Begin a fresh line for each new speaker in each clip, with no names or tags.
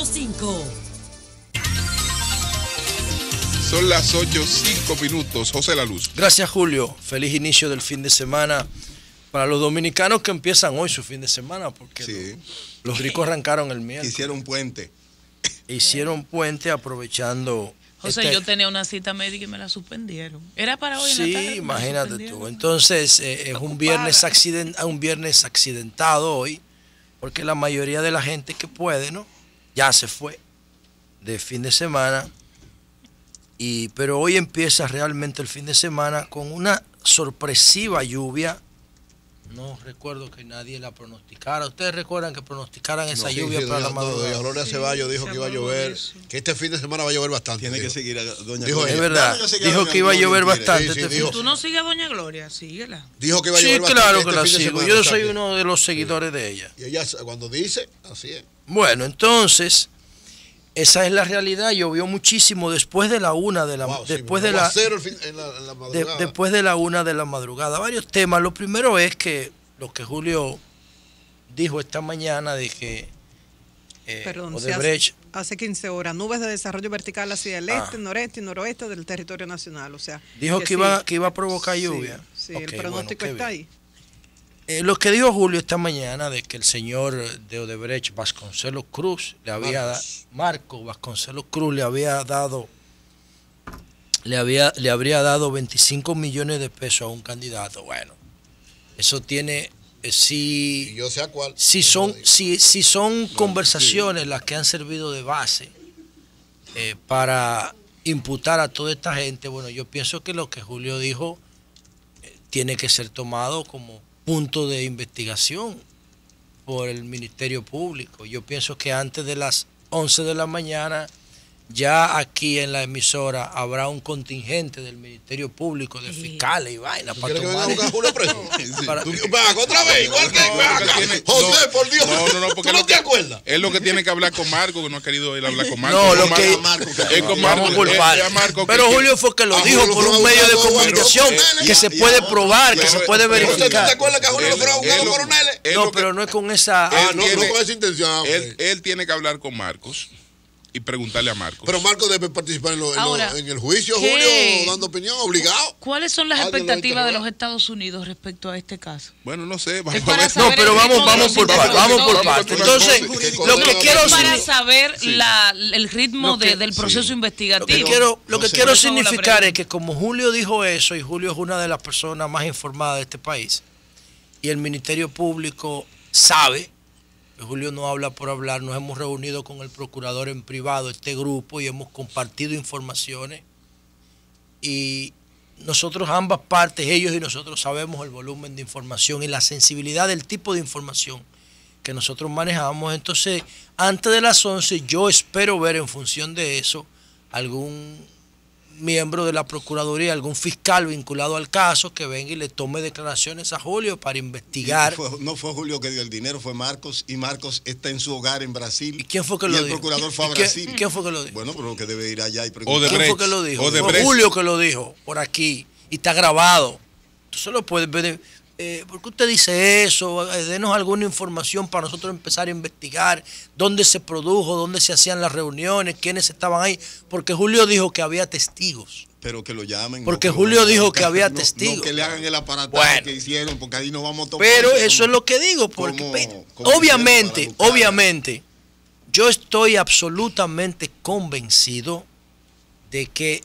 100.5.
Son las 8:05. José La Luz.
Gracias, Julio. Feliz inicio del fin de semana para los dominicanos que empiezan hoy su fin de semana, porque
Sí.
los ricos arrancaron el miércoles.
Hicieron puente.
Hicieron puente aprovechando.
José, yo tenía una cita médica y me la suspendieron. Era para hoy en la tarde.
Sí,
me la
imagínate
suspendieron.
tú. Entonces, es un viernes accidentado hoy, porque la mayoría de la gente que puede, ¿no? Ya se fue de fin de semana. Pero hoy empieza realmente el fin de semana con una sorpresiva lluvia. No recuerdo que nadie la pronosticara. ¿Ustedes recuerdan que pronosticaran esa lluvia para la madrugada?
Doña Gloria Ceballos dijo que iba a llover, que este fin de semana va a llover bastante.
Tiene que seguir a doña
Dijo
Gloria.
Es verdad, dijo que iba a llover bastante.
Sí,
este fin.
dijo.
¿Tú no sigues a Doña Gloria? Síguela.
Dijo que iba a
Sí,
llover bastante.
claro
este
que la
fin de
sigo.
semana,
Yo
o sea
soy
que-
uno de los seguidores de ella.
Y ella cuando dice, así es.
Bueno, entonces, esa es la realidad. Llovió muchísimo después de la una de la
Wow, sí,
después de la
aguacero en la madrugada.
después de la una de la madrugada. Varios temas. Lo primero es que lo que Julio dijo esta mañana de que
Perdón,
Odebrecht,
hace 15 horas, nubes de desarrollo vertical hacia el este, noreste y noroeste del territorio nacional. O sea,
dijo que iba a provocar
sí,
lluvia.
Sí,
Ok,
el
bueno,
pronóstico
qué
está
bien.
ahí.
Lo que dijo Julio esta mañana de que el señor de Odebrecht, Vasconcelos Cruz, Marco Vasconcelos Cruz le había dado, le habría dado 25 millones de pesos a un candidato. Bueno, eso tiene,
Y
si
yo sé a cuál.
son conversaciones las que han servido de base para imputar a toda esta gente, bueno, yo pienso que lo que Julio dijo tiene que ser tomado como punto de investigación por el Ministerio Público. Yo pienso que antes de las 11 de la mañana ya aquí en la emisora habrá un contingente del Ministerio Público, de fiscales y vainas para
¿Quieres que venga a
tomar.
buscar a Julio preso?
Para-
Tú- Venga, otra vez, igual que José, por Dios.
No, porque
¿Tú no te acuerdas?
Es lo que tiene que hablar con Marco, que no ha querido ir a hablar con Marco.
No,
Con
lo
Marco-
que
es con Marco,
vamos por
es
partes.
a Marco que-
Pero
que-
Julio fue que lo
Ah,
dijo
Julio
por
fue
un medio de
abogado,
comunicación
bueno,
que se puede probar, que se puede
José, ¿tú te
verificar.
acuerdas que a Julio lo fueron a buscar los coroneles?
es
No,
lo que-
pero no es con esa.
Ah, no
tiene-
con esa intención. Ok.
él tiene que hablar con Marcos y preguntarle a Marcos.
Pero Marco debe participar
Ahora,
en el juicio,
¿qué?
Julio, dando opinión, obligado.
¿Cuáles son las
Alguien lo
expectativas de
interroga.
los Estados Unidos respecto a este caso?
Bueno, no sé,
Es
vamos a
para
ver.
saber
No, pero
el
vamos
ritmo de los
por partes. Vamos por
interrogadores.
partes. Entonces, lo que quiero
Es para
signi-
saber el ritmo
Lo que-
del proceso investigativo.
lo que
sé.
quiero
Por favor, la
significar es
pregunta.
que como Julio dijo eso, y Julio es una de las personas más informadas de este país, y el Ministerio Público sabe, que Julio no habla por hablar, nos hemos reunido con el procurador en privado, este grupo, y hemos compartido informaciones, y nosotros ambas partes, ellos y nosotros, sabemos el volumen de información y la sensibilidad del tipo de información que nosotros manejamos. Entonces, antes de las 11, yo espero ver en función de eso algún miembro de la Procuraduría, algún fiscal vinculado al caso que venga y le tome declaraciones a Julio para investigar.
No fue Julio que dio el dinero, fue Marcos, y Marcos está en su hogar en Brasil.
¿Y quién fue que
y
lo
el
dijo?
procurador fue a
¿Y quién-
Brasil.
quién fue que lo dijo?
Bueno, pero que debe ir allá y
¿Quién
preguntar.
fue que lo dijo? Fue
Odebrecht.
Julio que lo dijo por aquí y está grabado. Tú solo puedes ver. ¿Por qué usted dice eso? Denos alguna información para nosotros empezar a investigar dónde se produjo, dónde se hacían las reuniones, quiénes estaban ahí. Porque Julio dijo que había testigos.
Pero que lo llamen.
Porque
no, que
Julio
lo-
dijo que había
no,
testigos.
No, que le hagan el aparato
Bueno.
que hicieron, porque ahí no vamos a tomar.
Pero eso es lo que digo, porque
como
obviamente,
hicieron para buscar.
obviamente, yo estoy absolutamente convencido de que,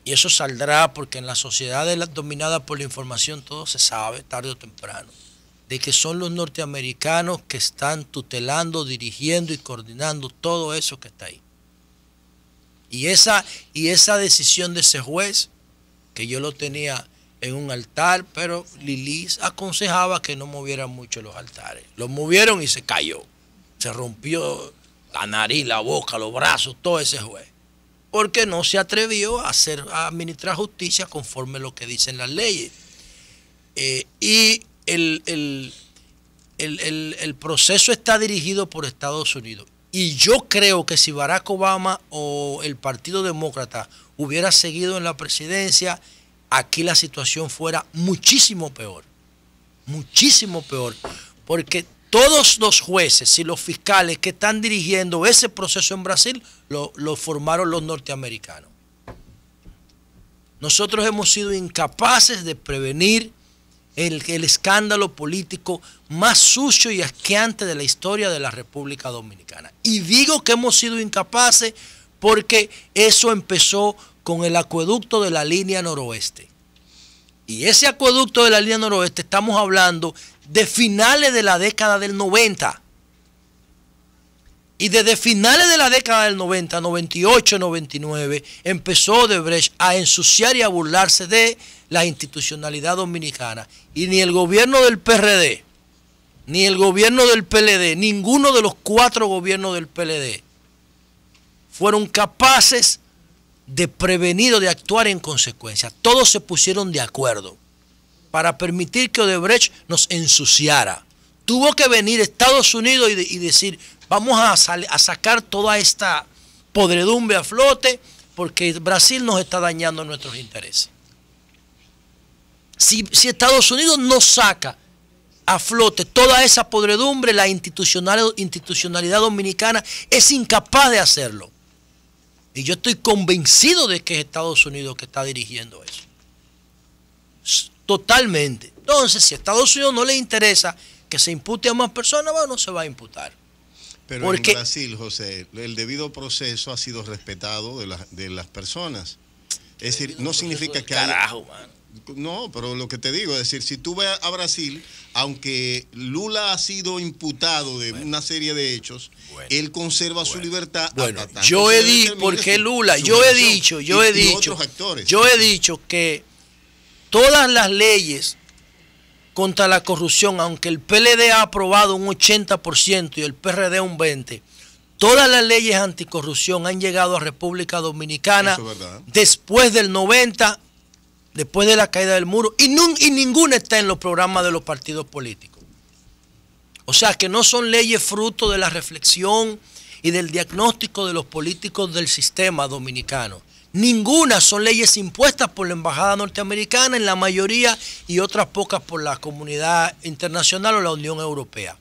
y eso saldrá porque en la sociedad dominada por la información todo se sabe, tarde o temprano, de que son los norteamericanos que están tutelando, dirigiendo y coordinando todo eso que está ahí. Y esa decisión de ese juez, que yo lo tenía en un altar, pero Lilis aconsejaba que no movieran mucho los altares. Lo movieron y se cayó. Se rompió la nariz, la boca, los brazos, todo ese juez. Porque no se atrevió a administrar justicia conforme lo que dicen las leyes. Y el proceso está dirigido por Estados Unidos. Y yo creo que si Barack Obama o el Partido Demócrata hubiera seguido en la presidencia, aquí la situación fuera muchísimo peor. Muchísimo peor. Porque todos los jueces y los fiscales que están dirigiendo ese proceso en Brasil lo formaron los norteamericanos. Nosotros hemos sido incapaces de prevenir el escándalo político más sucio y asqueante de la historia de la República Dominicana. Y digo que hemos sido incapaces porque eso empezó con el acueducto de la línea noroeste. Y ese acueducto de la línea noroeste, estamos hablando de finales de la década del 90. Y desde finales de la década del 90, 98, 99, empezó Odebrecht a ensuciar y a burlarse de la institucionalidad dominicana. Y ni el gobierno del PRD, ni el gobierno del PLD, ninguno de los 4 gobiernos del PLD fueron capaces de prevenir o de actuar en consecuencia. Todos se pusieron de acuerdo para permitir que Odebrecht nos ensuciara. Tuvo que venir Estados Unidos y decir, vamos a sacar toda esta podredumbre a flote porque Brasil nos está dañando nuestros intereses. Si Estados Unidos no saca a flote toda esa podredumbre, la institucionalidad dominicana es incapaz de hacerlo. Y yo estoy convencido de que es Estados Unidos que está dirigiendo eso. Totalmente. Entonces, si a Estados Unidos no le interesa que se impute a más personas, bueno, no se va a imputar.
Pero en Brasil, José, el debido proceso ha sido respetado de las personas. Es decir, no significa que
carajo, mano.
No, pero lo que te digo, es decir, si tú vas a Brasil, aunque Lula ha sido imputado de una serie de hechos, él conserva su libertad.
Bueno, yo he dicho, porque Lula, yo he dicho que todas las leyes contra la corrupción, aunque el PLD ha aprobado un 80% y el PRD un 20%, todas las leyes anticorrupción han llegado a República Dominicana después del 90%, después de la caída del muro, y ninguna está en los programas de los partidos políticos. O sea, que no son leyes fruto de la reflexión y del diagnóstico de los políticos del sistema dominicano. Ninguna son leyes impuestas por la Embajada Norteamericana, en la mayoría, y otras pocas por la comunidad internacional o la Unión Europea.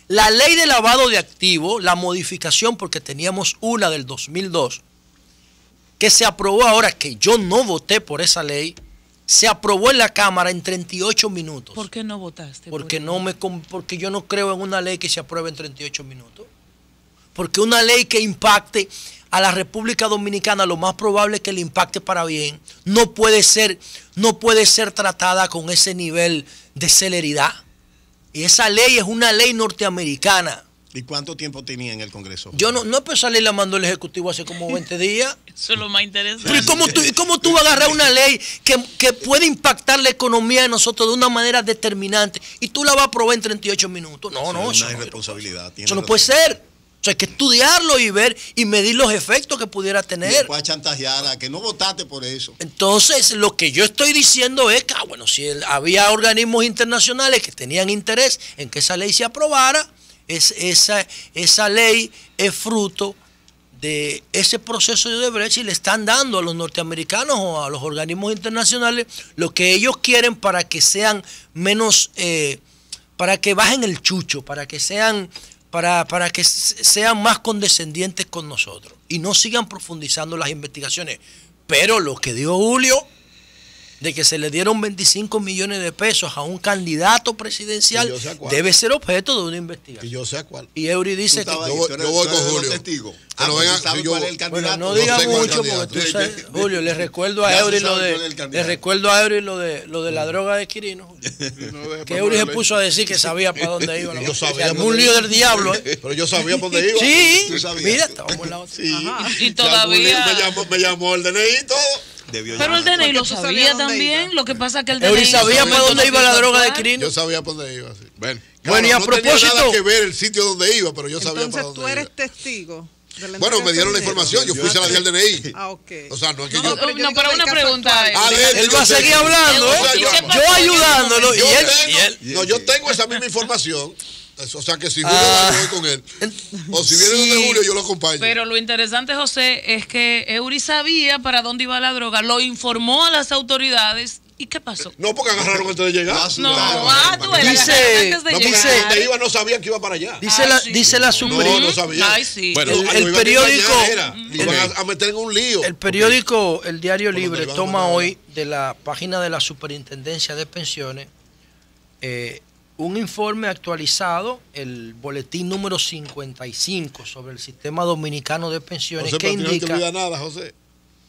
La ley de lavado de activos, la modificación, porque teníamos una del 2002, que se aprobó ahora, que yo no voté por esa ley, se aprobó en la Cámara en 38 minutos.
¿Por qué no votaste?
Porque yo no creo en una ley que se apruebe en 38 minutos. Porque una ley que impacte a la República Dominicana, lo más probable es que le impacte para bien, no puede ser tratada con ese nivel de celeridad. Y esa ley es una ley norteamericana.
¿Y cuánto tiempo tenía en el Congreso?
Yo no esa ley la mandó el Ejecutivo hace como 20 días.
Eso es lo más interesante.
Pero ¿y cómo tú vas a agarrar una ley que puede impactar la economía de nosotros de una manera determinante y tú la vas a aprobar en 38 minutos? No,
es una irresponsabilidad.
Eso no puede ser. O sea, hay que estudiarlo y ver y medir los efectos que pudiera tener.
Y después chantajear a que no votaste por eso.
Entonces, lo que yo estoy diciendo es que, si había organismos internacionales que tenían interés en que esa ley se aprobara, esa ley es fruto de ese proceso de Odebrecht y le están dando a los norteamericanos o a los organismos internacionales lo que ellos quieren para que sean menos, para que bajen el chucho, para que sean más condescendientes con nosotros y no sigan profundizando las investigaciones. Pero lo que dio Julio, de que se le dieron 25 millones de pesos a un candidato presidencial, debe ser objeto de una investigación.
Y yo sé cuál.
Y Eury dice que...
Yo voy con Julio.
Bueno, no diga mucho porque tú sabes, Julio, le recuerdo a Eury lo de la droga de Quirino. Que Eury se puso a decir que sabía para dónde iba.
Yo sabía.
Un lío del diablo.
Pero yo sabía para dónde iba.
Sí, mira, estábamos en la otra.
Y todavía...
Me llamó el DNI y todo.
Pero el DNI lo sabía también. Lo que pasa es que el DNI...
Eury sabía para dónde iba la droga de Quirino.
Yo sabía para dónde iba, sí.
Bueno, y a propósito...
No tenía nada que ver el sitio donde iba, pero yo sabía para dónde iba.
Entonces tú eres testigo.
Bueno, me dieron la información, yo fui a la del DNI.
Ah, ok.
O sea, no es que
No, pero una pregunta.
Él va a seguir hablando, yo ayudándolo. Y él.
No, yo tengo esa misma información. O sea que si Julio va, yo voy con él. O si viene donde Julio, yo lo acompaño.
Pero lo interesante, José, es que Eury sabía para dónde iba la droga, lo informó a las autoridades ¿Y qué pasó?
No, porque agarraron antes de llegar.
No, tú
Dice-
antes de
No, porque
llegar.
donde iba no sabían que iba para allá.
Dice la Suprema.
No sabían.
Ay, sí.
Bueno,
el periódico,
Iban a meter en un lío.
el periódico El Diario
Por donde
Libre
le van a
toma
mandar.
hoy de la página de la Superintendencia de Pensiones un informe actualizado, el boletín número 55 sobre el sistema dominicano de pensiones,
José,
que
pero a ti no te
indica...
olvida nada, José.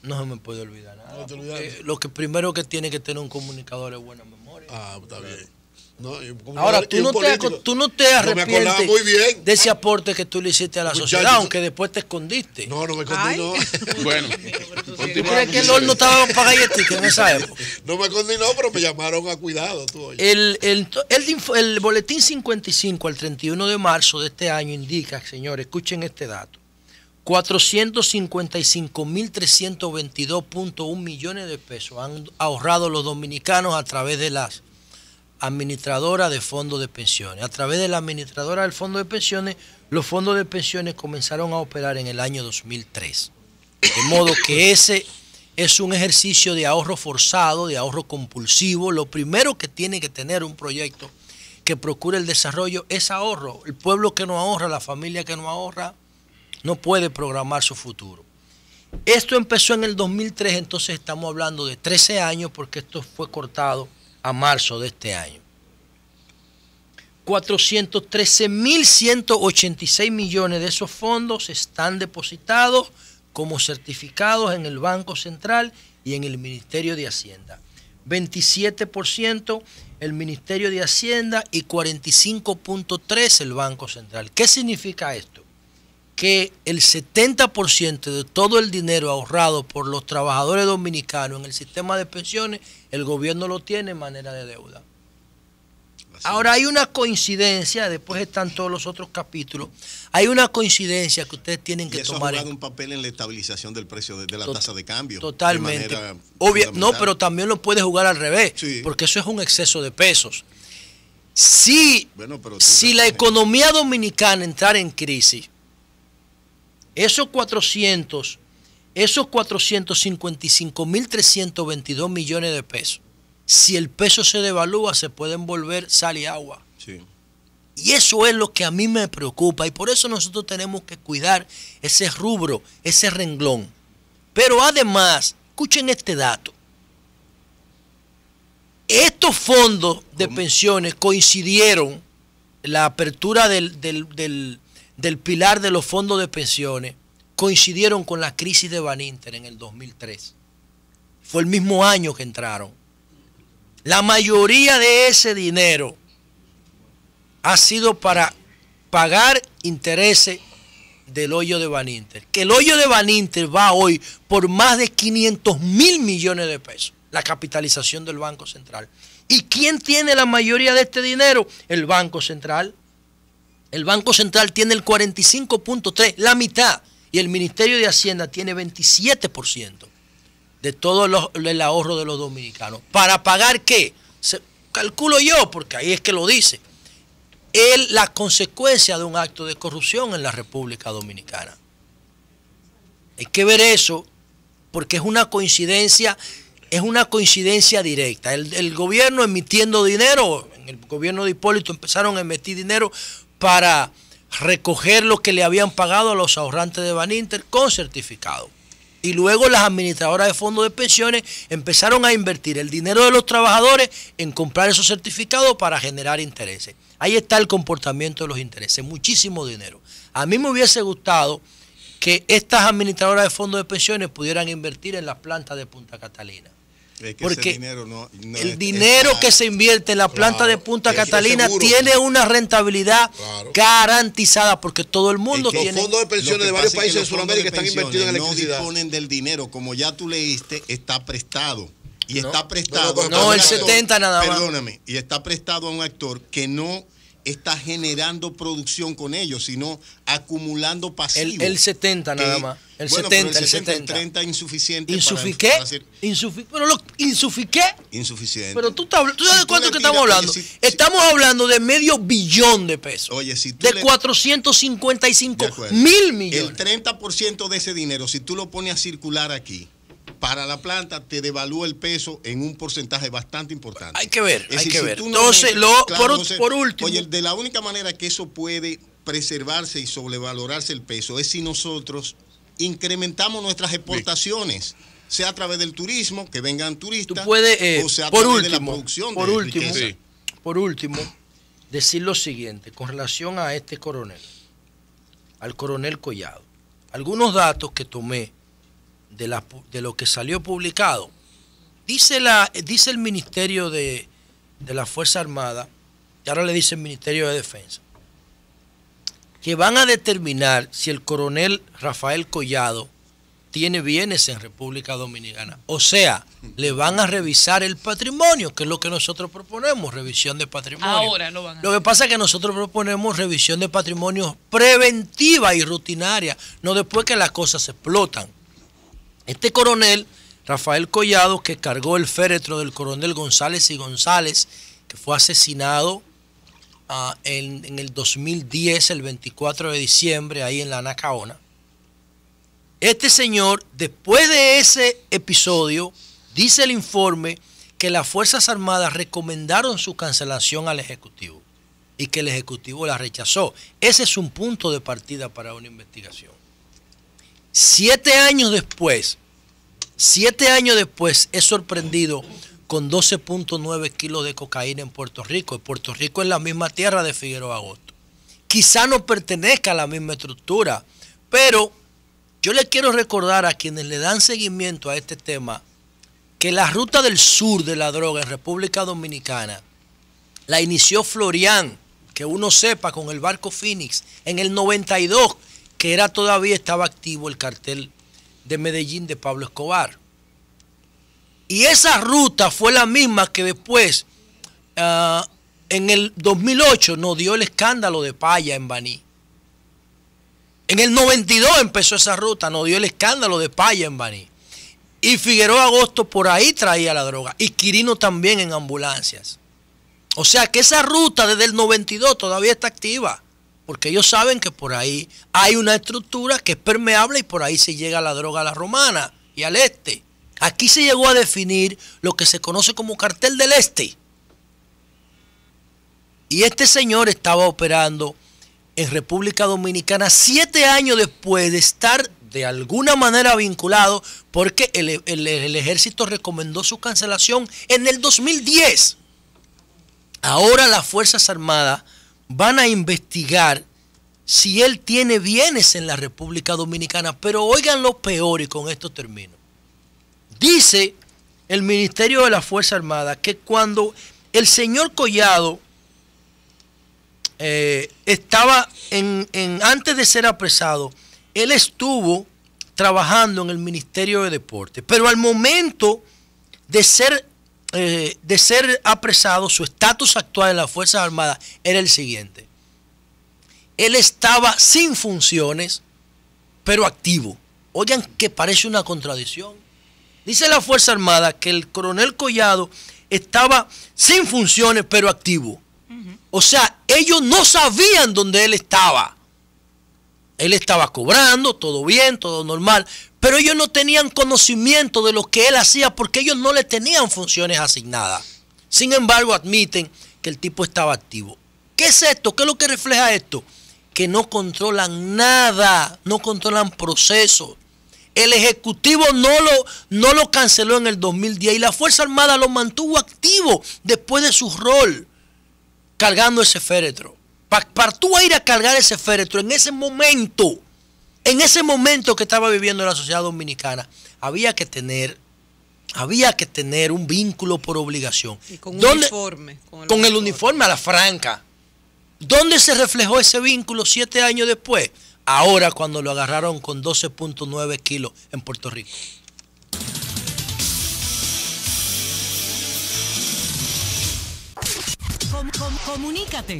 No se me puede olvidar nada.
No te olvidas.
Lo que primero que tiene que tener un comunicador es buena memoria.
Ah, está bien. No, y un
Ahora,
y un político.
tú no te
No me acordaba
arrepientes
muy bien.
de ese aporte que tú le hiciste a la
Muchachos,
sociedad, aunque después te escondiste.
No me
Ay.
continuó.
Bueno,
¿Tú crees que el horno estaba para galletitas en esa época?
No me continuó, pero me llamaron a cuidado. Tú, oye.
El boletín 55 al 31 de marzo de este año indica, señores, escuchen este dato, 455.322.1 millones de pesos han ahorrado los dominicanos a través de las administradoras de fondos de pensiones. A través de la administradora del fondo de pensiones, los fondos de pensiones comenzaron a operar en el año 2003. De modo que ese es un ejercicio de ahorro forzado, de ahorro compulsivo. Lo primero que tiene que tener un proyecto que procure el desarrollo es ahorro. El pueblo que no ahorra, la familia que no ahorra, no puede programar su futuro. Esto empezó en el 2003, entonces estamos hablando de 13 años porque esto fue cortado a marzo de este año. 413.186 millones de esos fondos están depositados como certificados en el Banco Central y en el Ministerio de Hacienda. 27% el Ministerio de Hacienda y 45.3% el Banco Central. ¿Qué significa esto? Que el 70% de todo el dinero ahorrado por los trabajadores dominicanos en el sistema de pensiones, el gobierno lo tiene en manera de deuda. Ahora hay una coincidencia, después están todos los otros capítulos, hay una coincidencia que ustedes tienen que
y eso
tomar
ha jugado un papel en la estabilización del precio de la tasa de cambio.
Totalmente.
De
No, pero también lo puede jugar al revés,
sí,
porque eso es un exceso de pesos. Si
pero
la economía dominicana entrara en crisis, esos 455.322 millones de pesos, si el peso se devalúa, se pueden volver sal y agua.
Sí.
Y eso es lo que a mí me preocupa y por eso nosotros tenemos que cuidar ese rubro, ese renglón. Pero además, escuchen este dato. Estos fondos de pensiones coincidieron, la apertura del pilar de los fondos de pensiones, coincidieron con la crisis de Baninter en el 2003. Fue el mismo año que entraron. La mayoría de ese dinero ha sido para pagar intereses del hoyo de Baninter. Que el hoyo de Baninter va hoy por más de 500.000 millones de pesos, la capitalización del Banco Central. ¿Y quién tiene la mayoría de este dinero? El Banco Central. El Banco Central tiene el 45.3%, la mitad, y el Ministerio de Hacienda tiene 27% de todo el ahorro de los dominicanos. ¿Para pagar qué? Calculo yo, porque ahí es que lo dice. La consecuencia de un acto de corrupción en la República Dominicana. Hay que ver eso, porque es una coincidencia directa. El gobierno emitiendo dinero, en el gobierno de Hipólito empezaron a emitir dinero para recoger lo que le habían pagado a los ahorrantes de Baninter con certificado. Y luego las administradoras de fondos de pensiones empezaron a invertir el dinero de los trabajadores en comprar esos certificados para generar intereses. Ahí está el comportamiento de los intereses, muchísimo dinero. A mí me hubiese gustado que estas administradoras de fondos de pensiones pudieran invertir en las plantas de Punta Catalina.
Es que
porque
ese dinero
el dinero que se invierte en la planta de Punta Catalina
seguro,
tiene una rentabilidad garantizada porque todo el mundo
los
tiene.
fondos de pensiones de varios países de
Sudamérica
Sudamérica están invertidos en electricidad.
No disponen del dinero, como ya tú leíste, está prestado. Y está prestado.
No, el 70 nada más.
Perdóname. Y está prestado a un actor que no está generando producción con ellos, sino acumulando pasivos.
El 70 nada más. El 70, el 70.
El 30 insuficiente.
¿Insufiqué? ¿Insufiqué?
Insuficiente.
Pero tú sabes de cuánto que estamos hablando.
Oye,
Estamos hablando de $500 millones de pesos.
Oye, si tú
de 455 mil millones.
El 30% de ese dinero, si tú lo pones a circular aquí, para la planta te devalúa el peso en un porcentaje bastante importante.
Hay que ver,
Es
hay
decir,
que
si
ver.
tú no
Entonces,
aumentas- claro, José,
por último.
Oye, de la única manera que eso puede preservarse y sobrevalorarse el peso es si nosotros incrementamos nuestras exportaciones, sea a través del turismo, que vengan turistas,
Tú puedes,
o sea a
por
través de la
último,
producción
por
de
último,
riqueza.
Sí.
por último, decir lo siguiente con relación a este coronel, al coronel Collado. Algunos datos que tomé de lo que salió publicado. Dice el Ministerio de la Fuerza Armada, y ahora le dice el Ministerio de Defensa, que van a determinar si el coronel Rafael Collado tiene bienes en República Dominicana. O sea, le van a revisar el patrimonio, que es lo que nosotros proponemos, revisión de patrimonio.
Ahora lo van a
Lo que pasa es que nosotros proponemos revisión de patrimonio preventiva y rutinaria, no después que las cosas se explotan. Este coronel, Rafael Collado, que cargó el féretro del coronel González y González, que fue asesinado en el 2010, el 24 de diciembre, ahí en la Anacaona. Este señor, después de ese episodio, dice el informe que las Fuerzas Armadas recomendaron su cancelación al Ejecutivo y que el Ejecutivo la rechazó. Ese es un punto de partida para una investigación. 7 años después, es sorprendido con 12.9 kilos de cocaína en Puerto Rico. Y Puerto Rico es la misma tierra de Figueroa Agosto. Quizá no pertenezca a la misma estructura, pero yo le quiero recordar a quienes le dan seguimiento a este tema que la ruta del sur de la droga en República Dominicana la inició Florian, que uno sepa, con el barco Phoenix, en el 92, que todavía estaba activo el cartel de Medellín de Pablo Escobar. Y esa ruta fue la misma que después, en el 2008, nos dio el escándalo de Paya en Baní. En el 92 empezó esa ruta, nos dio el escándalo de Paya en Baní. Y Figueroa Agosto por ahí traía la droga. Y Quirino también en ambulancias. O sea que esa ruta desde el 92 todavía está activa. Porque ellos saben que por ahí hay una estructura que es permeable y por ahí se llega la droga a la Romana y al este. Aquí se llegó a definir lo que se conoce como cartel del este. Y este señor estaba operando en República Dominicana 7 años después de estar de alguna manera vinculado, porque el ejército recomendó su cancelación en el 2010. Ahora las Fuerzas Armadas van a investigar si él tiene bienes en la República Dominicana. Pero oigan lo peor, y con esto termino. Dice el Ministerio de la Fuerza Armada que cuando el señor Collado estaba antes de ser apresado, él estuvo trabajando en el Ministerio de Deportes, pero al momento de ser apresado, su estatus actual en las Fuerzas Armadas era el siguiente: él estaba sin funciones, pero activo. Oigan, que parece una contradicción. Dice la Fuerza Armada que el coronel Collado estaba sin funciones, pero activo. O sea, ellos no sabían dónde él estaba. Él estaba cobrando, todo bien, todo normal, pero ellos no tenían conocimiento de lo que él hacía porque ellos no le tenían funciones asignadas. Sin embargo, admiten que el tipo estaba activo. ¿Qué es esto? ¿Qué es lo que refleja esto? Que no controlan nada, no controlan procesos. El Ejecutivo no lo canceló en el 2010 y la Fuerza Armada lo mantuvo activo después de su rol cargando ese féretro. Para tú ir a cargar ese féretro en ese momento que estaba viviendo la sociedad dominicana, había que tener un vínculo por obligación.
Y con un uniforme.
Con el uniforme a la franca. ¿Dónde se reflejó ese vínculo 7 años después? Ahora, cuando lo agarraron con 12.9 kilos en Puerto Rico.
Comunícate